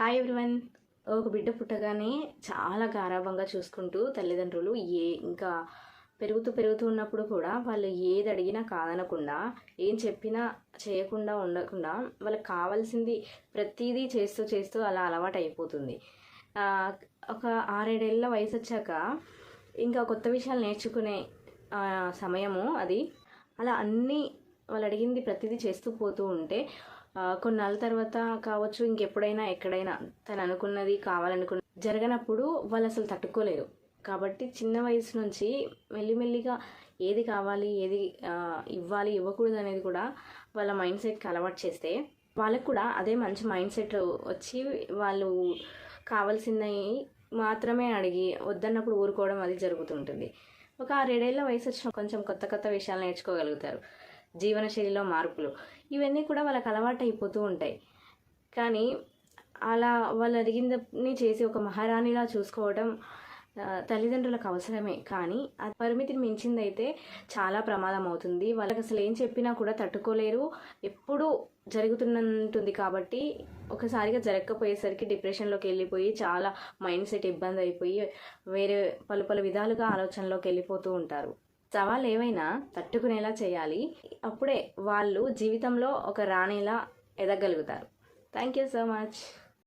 Hi everyone. ఒక బిడ్డ పుట్టగానే చాలా గారాబంగా చూసుకుంటూ తల్లిదండ్రులు ఇంకా పెరుగుతూ ఉన్నప్పుడు కూడా వాళ్ళు ఏది అడిగినా కాదనకుండా, ఏం చెప్పినా చేయకుండా ఉండకుండా వాళ్ళకి కావాల్సింది ప్రతిదీ చేస్తూ చేస్తూ అలా అలవాటు అయిపోతుంది. ఒక 6-7 ఏళ్ళ వయసు వచ్చాక ఇంకా కొత్త విషయాలు నేర్చుకునే సమయము అది. అలా అన్నీ వాళ్ళు అడిగింది ప్రతిదీ చేస్తూ పోతూ ఉంటే కొన్నాళ్ళ తర్వాత కావచ్చు, ఇంకెప్పుడైనా ఎక్కడైనా తను అనుకున్నది కావాలనుకున్నది జరగనప్పుడు వాళ్ళు అసలు తట్టుకోలేరు. కాబట్టి చిన్న వయసు నుంచి మెల్లిమెల్లిగా ఏది కావాలి, ఏది ఇవ్వాలి, ఇవ్వకూడదు అనేది కూడా వాళ్ళ మైండ్ సెట్కి అలవాటు చేస్తే వాళ్ళకు కూడా అదే మంచి మైండ్ సెట్ వచ్చి వాళ్ళు కావాల్సినవి మాత్రమే అడిగి వద్దన్నప్పుడు ఊరుకోవడం అది జరుగుతుంటుంది. ఒక 6-7 ఏళ్ళ వయసు వచ్చిన కొంచెం కొత్త కొత్త విషయాలు నేర్చుకోగలుగుతారు. జీవనశైలిలో మార్పులు ఇవన్నీ కూడా వాళ్ళకి అలవాటు అయిపోతూ ఉంటాయి. కానీ అలా వాళ్ళు అడిగిందని చేసి ఒక మహారాణిలా చూసుకోవడం తల్లిదండ్రులకు అవసరమే. కానీ అది పరిమితిని మించిందైతే చాలా ప్రమాదం అవుతుంది. వాళ్ళకి అసలు ఏం చెప్పినా కూడా తట్టుకోలేరు. ఎప్పుడూ జరుగుతుంటుంది కాబట్టి ఒకసారిగా జరగకపోయేసరికి డిప్రెషన్లోకి వెళ్ళిపోయి చాలా మైండ్ సెట్ ఇబ్బంది అయిపోయి వేరే పలు విధాలుగా ఆలోచనలోకి వెళ్ళిపోతూ ఉంటారు. సవాళ్ళు ఏవైనా తట్టుకునేలా చేయాలి. అప్పుడే వాళ్ళు జీవితంలో ఒక రాణిలా ఎదగలుగుతారు. Thank you so much.